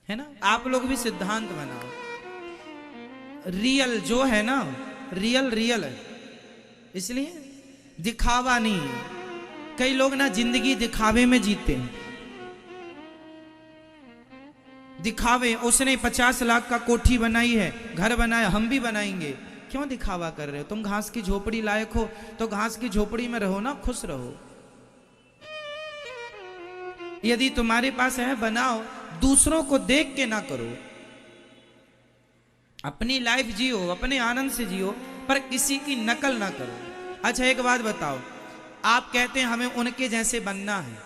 है ना। आप लोग भी सिद्धांत बनाओ, रियल जो है ना, रियल रियल है, इसलिए दिखावा नहीं है। कई लोग ना जिंदगी दिखावे में जीते हैं, दिखावे। उसने 50 लाख का कोठी बनाई है, घर बनाया, हम भी बनाएंगे। क्यों दिखावा कर रहे हो? तुम घास की झोपड़ी लायक हो तो घास की झोपड़ी में रहो ना, खुश रहो। यदि तुम्हारे पास है बनाओ, दूसरों को देख के ना करो। अपनी लाइफ जियो, अपने आनंद से जियो, पर किसी की नकल ना करो। अच्छा एक बात बताओ, आप कहते हैं हमें उनके जैसे बनना है,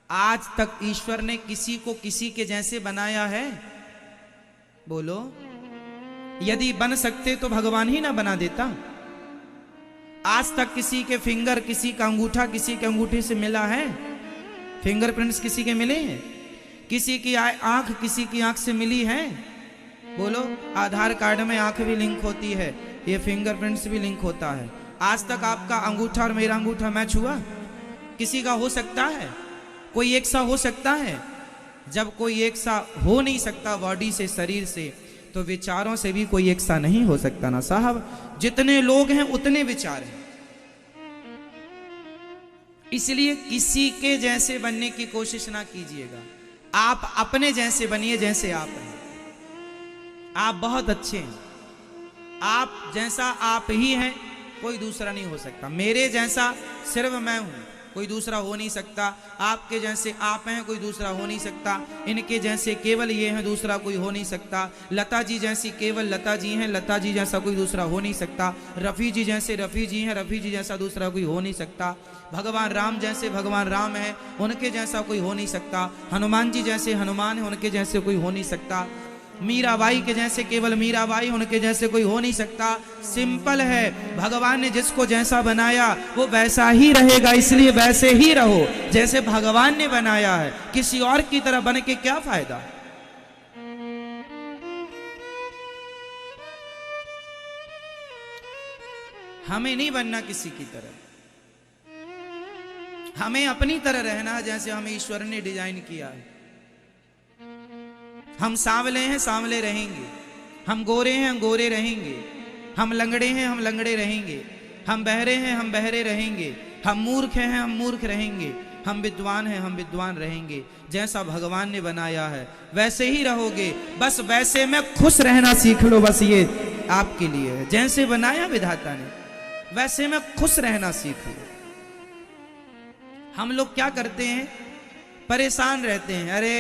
आज तक ईश्वर ने किसी को किसी के जैसे बनाया है? बोलो। यदि बन सकते तो भगवान ही ना बना देता। आज तक किसी के फिंगर, किसी का अंगूठा किसी के अंगूठे से मिला है? फिंगरप्रिंट्स किसी के मिले हैं? किसी की आंख किसी की आंख से मिली है? बोलो। आधार कार्ड में आंख भी लिंक होती है, ये फिंगरप्रिंट्स भी लिंक होता है। आज तक आपका अंगूठा और मेरा अंगूठा मैच हुआ? किसी का हो सकता है? कोई एक सा हो सकता है? जब कोई एक सा हो नहीं सकता बॉडी से, शरीर से, तो विचारों से भी कोई एक सा नहीं हो सकता ना साहब। जितने लोग हैं उतने विचार हैं। इसलिए किसी के जैसे बनने की कोशिश ना कीजिएगा, आप अपने जैसे बनिए, जैसे आप हैं। आप बहुत अच्छे हैं, आप जैसा आप ही हैं, कोई दूसरा नहीं हो सकता। मेरे जैसा सिर्फ मैं हूं, कोई दूसरा हो नहीं सकता। आपके जैसे आप हैं, कोई दूसरा हो नहीं सकता। इनके जैसे केवल ये हैं, दूसरा कोई हो नहीं सकता। लता जी जैसी केवल लता जी हैं, लता जी जैसा कोई दूसरा हो नहीं सकता। रफ़ी जी जैसे रफ़ी जी हैं, रफ़ी जी जैसा दूसरा कोई हो नहीं सकता। भगवान राम जैसे भगवान राम है, उनके जैसा कोई हो नहीं सकता। हनुमान जी जैसे हनुमान है, उनके जैसे कोई हो नहीं सकता। मीराबाई के जैसे केवल मीराबाई, उनके जैसे कोई हो नहीं सकता। सिंपल है, भगवान ने जिसको जैसा बनाया वो वैसा ही रहेगा, इसलिए वैसे ही रहो जैसे भगवान ने बनाया है। किसी और की तरह बन के क्या फायदा? हमें नहीं बनना किसी की तरह, हमें अपनी तरह रहना जैसे हमें ईश्वर ने डिजाइन किया है। हम सांवले हैं, सांवले रहेंगे। हम गोरे हैं, हम गोरे रहेंगे। हम लंगड़े हैं, हम लंगड़े रहेंगे। हम बहरे हैं, हम बहरे रहेंगे। हम मूर्ख हैं, हम मूर्ख रहेंगे। हम विद्वान हैं, हम विद्वान रहेंगे। जैसा भगवान ने बनाया है वैसे ही रहोगे। बस वैसे में खुश रहना सीख लो, बस ये आपके लिए है। जैसे बनाया विधाता ने वैसे में खुश रहना सीख लो। हम लोग क्या करते हैं, परेशान रहते हैं। अरे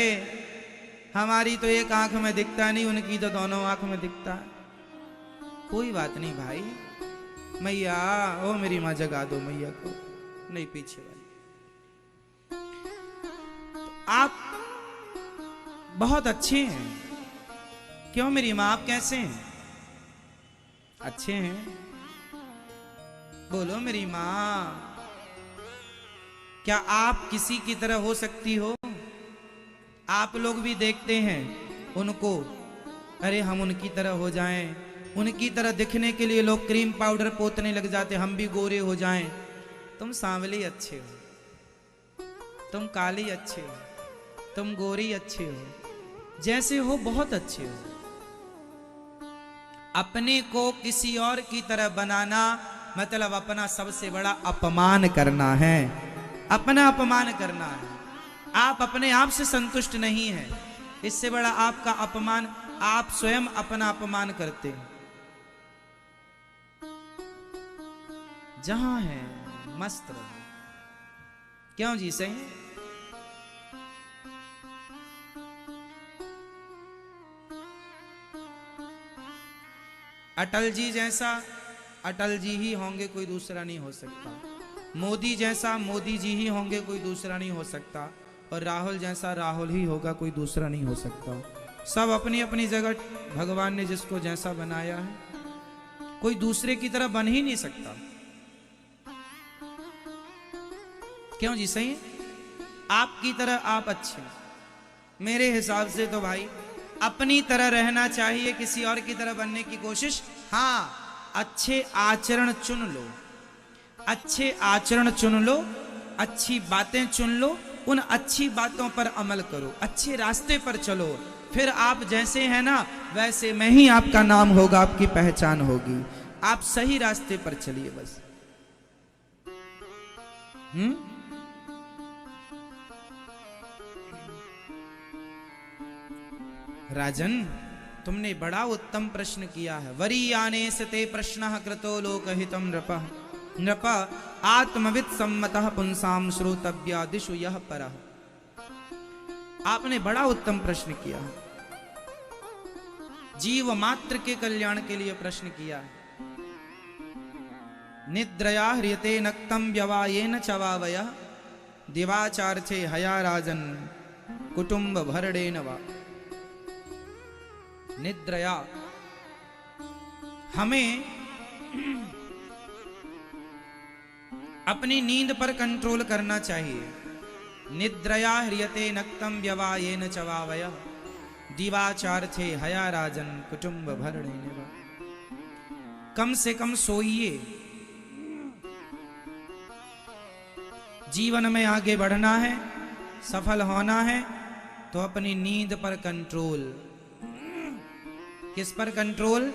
हमारी तो एक आंख में दिखता नहीं, उनकी तो दोनों आंख में दिखता है। कोई बात नहीं भाई, मैया ओ मेरी माँ जगा दो मैया को, नहीं पीछे वाली। तो आप बहुत अच्छे हैं। क्यों मेरी माँ, आप कैसे हैं? अच्छे हैं? बोलो मेरी माँ, क्या आप किसी की तरह हो सकती हो? आप लोग भी देखते हैं उनको, अरे हम उनकी तरह हो जाएं, उनकी तरह दिखने के लिए लोग क्रीम पाउडर पोतने लग जाते, हम भी गोरे हो जाएं। तुम सांवले अच्छे हो, तुम काली अच्छे हो, तुम गोरी अच्छे हो, जैसे हो बहुत अच्छे हो। अपने को किसी और की तरह बनाना मतलब अपना सबसे बड़ा अपमान करना है, अपना अपमान करना है। आप अपने आप से संतुष्ट नहीं हैं, इससे बड़ा आपका अपमान, आप स्वयं अपना अपमान करते हैं। जहां है मस्त रहो। क्यों जी, सही? अटल जी जैसा अटल जी ही होंगे, कोई दूसरा नहीं हो सकता। मोदी जैसा मोदी जी ही होंगे, कोई दूसरा नहीं हो सकता। और राहुल जैसा राहुल ही होगा, कोई दूसरा नहीं हो सकता। सब अपनी अपनी जगह भगवान ने जिसको जैसा बनाया है, कोई दूसरे की तरह बन ही नहीं सकता। क्यों जी, सही? आपकी तरह आप अच्छे। मेरे हिसाब से तो भाई अपनी तरह रहना चाहिए, किसी और की तरह बनने की कोशिश। हाँ, अच्छे आचरण चुन लो, अच्छे आचरण चुन लो, अच्छी बातें चुन लो, उन अच्छी बातों पर अमल करो, अच्छे रास्ते पर चलो, फिर आप जैसे हैं ना वैसे में ही आपका नाम होगा, आपकी पहचान होगी। आप सही रास्ते पर चलिए बस। राजन, तुमने बड़ा उत्तम प्रश्न किया है। वरीयाने सते प्रश्न कृतो लोकहितम नृप आत्मविद सम्मतः पुंसाम श्रोतव्या दिशु यह परः। आपने बड़ा उत्तम प्रश्न किया है, जीव मात्र के कल्याण के लिए प्रश्न किया है। निद्रया ह्रियते नक्तम व्यवायेन चवावयः दिवाचार्थे हया राजन कुटुंब भरणेन वा। निद्रया, हमें अपनी नींद पर कंट्रोल करना चाहिए। निद्रया ह्रियते नक्तम व्यवायेन चवावयः दिवाचार्थे हया राजन कुटुंब भरणेन वा। कम से कम सोइए। जीवन में आगे बढ़ना है, सफल होना है, तो अपनी नींद पर कंट्रोल। किस पर कंट्रोल?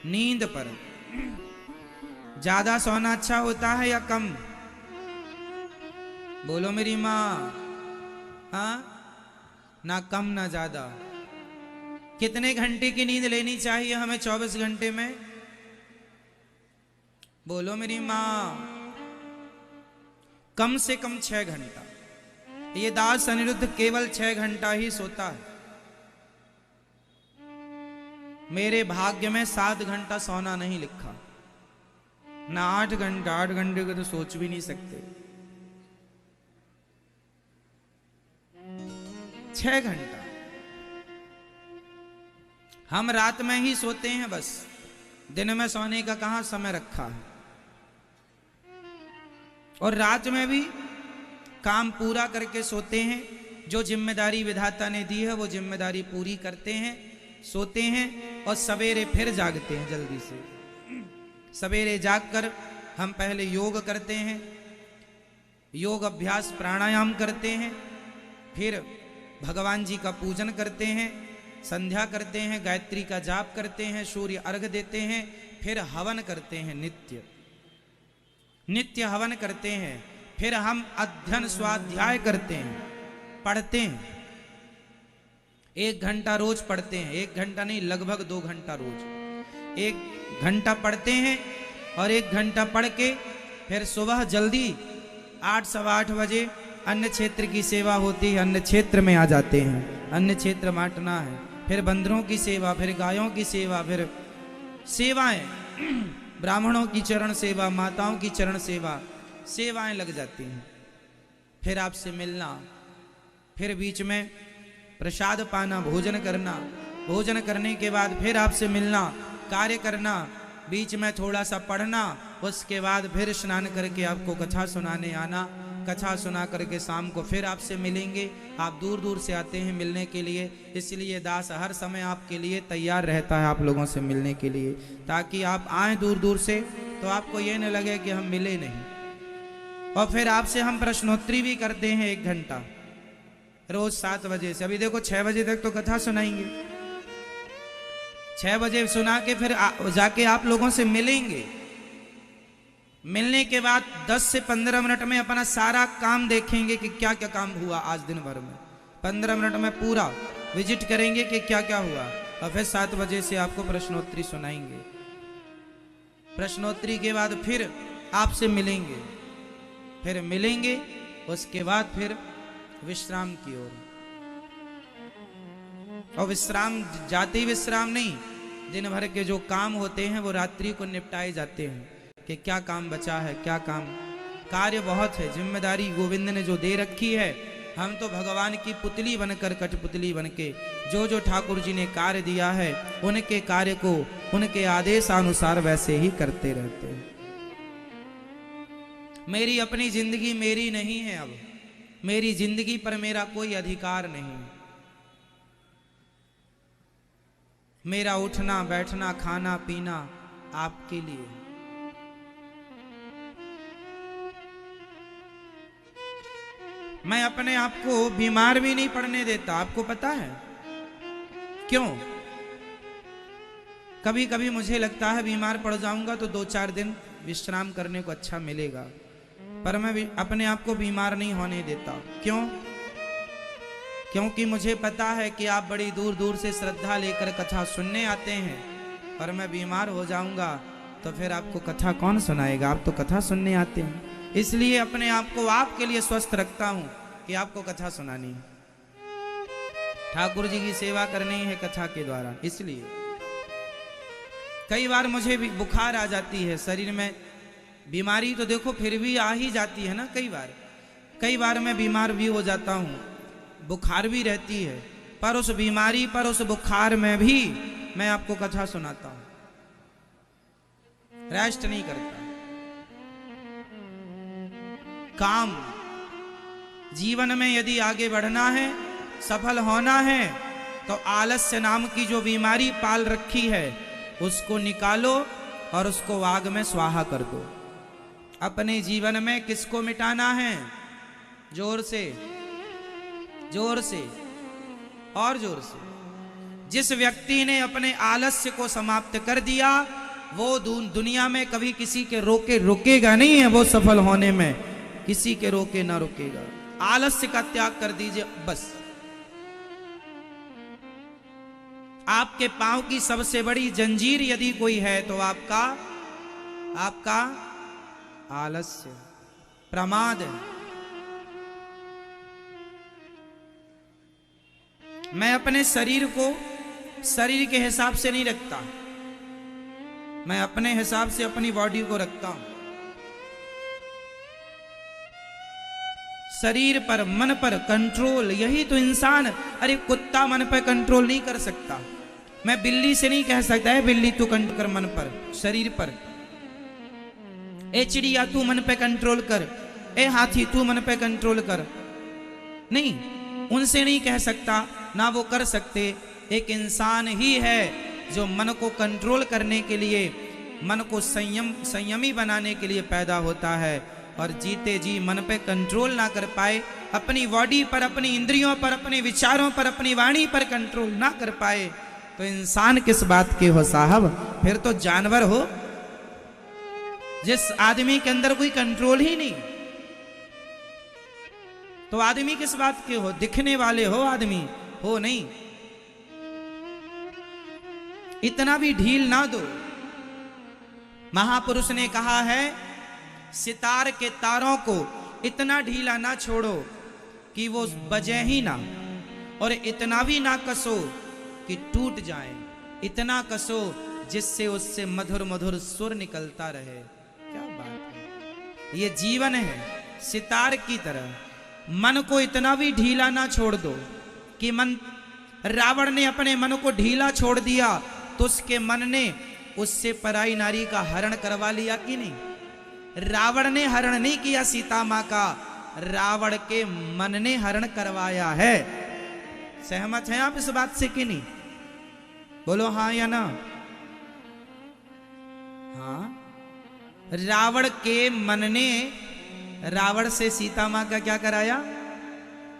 नींद पर। ज्यादा सोना अच्छा होता है या कम? बोलो मेरी माँ। हाँ, ना कम ना ज्यादा। कितने घंटे की नींद लेनी चाहिए हमें 24 घंटे में? बोलो मेरी माँ। कम से कम 6 घंटा। ये दास अनिरुद्ध केवल 6 घंटा ही सोता है। मेरे भाग्य में 7 घंटा सोना नहीं लिखा, ना 8 घंटा। 8 घंटे को तो सोच भी नहीं सकते। 6 घंटा हम रात में ही सोते हैं बस। दिन में सोने का कहां समय रखा है। और रात में भी काम पूरा करके सोते हैं। जो जिम्मेदारी विधाता ने दी है वो जिम्मेदारी पूरी करते हैं, सोते हैं और सवेरे फिर जागते हैं जल्दी से। सवेरे जागकर हम पहले योग करते हैं, योग अभ्यास प्राणायाम करते हैं, फिर भगवान जी का पूजन करते हैं, संध्या करते हैं, गायत्री का जाप करते हैं, सूर्य अर्घ देते हैं, फिर हवन करते हैं। नित्य हवन करते हैं। फिर हम अध्ययन स्वाध्याय करते हैं, पढ़ते हैं। 1 घंटा रोज पढ़ते हैं। 1 घंटा नहीं, लगभग 2 घंटा रोज। 1 घंटा पढ़ते हैं और 1 घंटा पढ़ के फिर सुबह जल्दी 8 सवा 8 बजे अन्य क्षेत्र की सेवा होती है, अन्य क्षेत्र में आ जाते हैं। अन्य क्षेत्र बांटना है, फिर बंदरों की सेवा, फिर गायों की सेवा, फिर सेवाएं, ब्राह्मणों की चरण सेवा, माताओं की चरण सेवा, सेवाएं लग जाती हैं। फिर आपसे मिलना, फिर बीच में प्रसाद पाना, भोजन करना, भोजन करने के बाद फिर आपसे मिलना, कार्य करना, बीच में थोड़ा सा पढ़ना, उसके बाद फिर स्नान करके आपको कथा सुनाने आना। कथा सुना करके शाम को फिर आपसे मिलेंगे। आप दूर दूर से आते हैं मिलने के लिए, इसलिए दास हर समय आपके लिए तैयार रहता है आप लोगों से मिलने के लिए, ताकि आप आए दूर दूर से तो आपको ये न लगे कि हम मिले नहीं। और फिर आपसे हम प्रश्नोत्तरी भी करते हैं 1 घंटा रोज 7 बजे से। अभी देखो 6 बजे तक तो कथा सुनाएंगे, 6 बजे सुना के फिर जाके आप लोगों से मिलेंगे। मिलने के बाद 10 से 15 मिनट में अपना सारा काम देखेंगे कि क्या क्या काम हुआ आज दिन भर में। 15 मिनट में पूरा विजिट करेंगे कि क्या क्या हुआ, और फिर 7 बजे से आपको प्रश्नोत्तरी सुनाएंगे। प्रश्नोत्तरी के बाद फिर आपसे मिलेंगे, फिर मिलेंगे, उसके बाद फिर विश्राम की ओर। और विश्राम जाते ही विश्राम नहीं, दिन भर के जो काम होते हैं वो रात्रि को निपटाए जाते हैं कि क्या काम बचा है, क्या काम। कार्य बहुत है, जिम्मेदारी गोविंद ने जो दे रखी है। हम तो भगवान की पुतली बनकर, कठपुतली बनके जो जो ठाकुर जी ने कार्य दिया है उनके कार्य को उनके आदेशानुसार वैसे ही करते रहते हैं। मेरी अपनी जिंदगी मेरी नहीं है, अब मेरी जिंदगी पर मेरा कोई अधिकार नहीं। मेरा उठना बैठना खाना पीना आपके लिए। मैं अपने आप को बीमार भी नहीं पड़ने देता। आपको पता है क्यों? कभी कभी मुझे लगता है बीमार पड़ जाऊंगा तो 2-4 दिन विश्राम करने को अच्छा मिलेगा, पर मैं अपने आप को बीमार नहीं होने देता। क्यों? क्योंकि मुझे पता है कि आप बड़ी दूर दूर से श्रद्धा लेकर कथा सुनने आते हैं, और मैं बीमार हो जाऊंगा तो फिर आपको कथा कौन सुनाएगा? आप तो कथा सुनने आते हैं। इसलिए अपने आप को आपके लिए स्वस्थ रखता हूं कि आपको कथा सुनानी है, ठाकुर जी की सेवा करनी है कथा के द्वारा। इसलिए कई बार मुझे भी बुखार आ जाती है, शरीर में बीमारी तो देखो फिर भी आ ही जाती है ना। कई बार मैं बीमार भी हो जाता हूँ, बुखार भी रहती है, पर उस बीमारी पर, उस बुखार में भी मैं आपको कथा सुनाता हूँ, रेस्ट नहीं करता। काम जीवन में यदि आगे बढ़ना है, सफल होना है, तो आलस्य नाम की जो बीमारी पाल रखी है उसको निकालो और उसको आग में स्वाहा कर दो। अपने जीवन में किसको मिटाना है? जोर से, जोर से और जोर से। जिस व्यक्ति ने अपने आलस्य को समाप्त कर दिया वो दुनिया में कभी किसी के रोके रुकेगा नहीं है। वो सफल होने में किसी के रोके ना रुकेगा। आलस्य का त्याग कर दीजिए बस। आपके पांव की सबसे बड़ी जंजीर यदि कोई है तो आपका आलस्य, प्रमाद है। मैं अपने शरीर को शरीर के हिसाब से नहीं रखता, मैं अपने हिसाब से अपनी बॉडी को रखता हूं। शरीर पर, मन पर कंट्रोल, यही तो इंसान। अरे कुत्ता मन पर कंट्रोल नहीं कर सकता। मैं बिल्ली से नहीं कह सकता है बिल्ली तू कंट्रोल कर मन पर, शरीर पर। ए चिड़िया तू मन पे कंट्रोल कर, ए हाथी तू मन पे कंट्रोल कर। नहीं, उनसे नहीं कह सकता, ना वो कर सकते। एक इंसान ही है जो मन को कंट्रोल करने के लिए, मन को संयमी बनाने के लिए पैदा होता है। और जीते जी मन पे कंट्रोल ना कर पाए, अपनी बॉडी पर, अपनी इंद्रियों पर, अपने विचारों पर, अपनी वाणी पर कंट्रोल ना कर पाए तो इंसान किस बात के हो साहब? फिर तो जानवर हो। जिस आदमी के अंदर कोई कंट्रोल ही नहीं तो आदमी किस बात के हो? दिखने वाले हो आदमी, हो नहीं। इतना भी ढील ना दो। महापुरुष ने कहा है सितार के तारों को इतना ढीला ना छोड़ो कि वो बजे ही ना, और इतना भी ना कसो कि टूट जाए। इतना कसो जिससे उससे मधुर मधुर सुर निकलता रहे। क्या बात है! ये जीवन है सितार की तरह। मन को इतना भी ढीला ना छोड़ दो कि रावण ने अपने मन को ढीला छोड़ दिया तो उसके मन ने उससे पराई नारी का हरण करवा लिया कि नहीं? रावण ने हरण नहीं किया सीता मां का, रावण के मन ने हरण करवाया है। सहमत हैं आप इस बात से कि नहीं? बोलो हाँ या ना। हाँ, रावण के मन ने रावण से सीता मां का क्या कराया?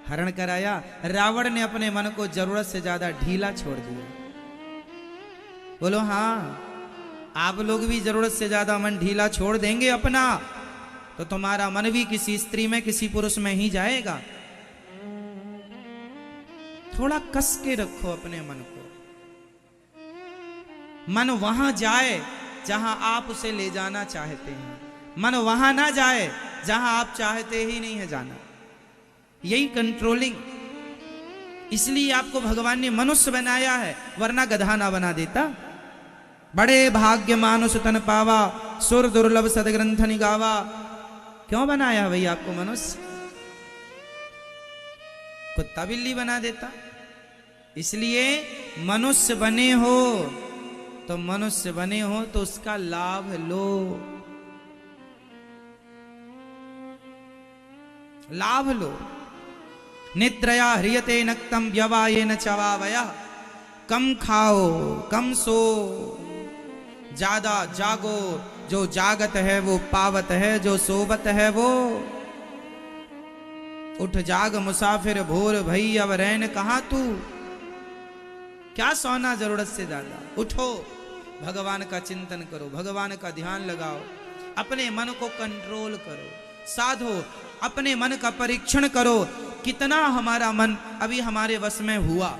हरण कराया। रावण ने अपने मन को जरूरत से ज्यादा ढीला छोड़ दिया। बोलो हाँ। आप लोग भी जरूरत से ज्यादा मन ढीला छोड़ देंगे अपना तो तुम्हारा मन भी किसी स्त्री में, किसी पुरुष में ही जाएगा। थोड़ा कस के रखो अपने मन को। मन वहां जाए जहां आप उसे ले जाना चाहते हैं, मन वहां ना जाए जहां आप चाहते ही नहीं है जाना। यही कंट्रोलिंग। इसलिए आपको भगवान ने मनुष्य बनाया है, वरना गधा ना बना देता। बड़े भाग्य मानुष तन पावा, सुर दुर्लभ सदग्रंथ निगावा। क्यों बनाया भाई आपको मनुष्य? कुत्ता बिल्ली बना देता। इसलिए मनुष्य बने हो तो मनुष्य बने हो तो उसका लाभ लो, लाभ लो। निद्रया ह्रियते नक्तम व्यवायेन चवावयः। कम खाओ कम सो, ज्यादा जागो। जो जागत है वो पावत है, जो सोवत है वो उठ जाग मुसाफिर भोर भई अब रैन कहाँ तू, क्या सोना जरूरत से ज्यादा। उठो, भगवान का चिंतन करो, भगवान का ध्यान लगाओ, अपने मन को कंट्रोल करो, साधो, अपने मन का परीक्षण करो, कितना हमारा मन अभी हमारे वश में हुआ।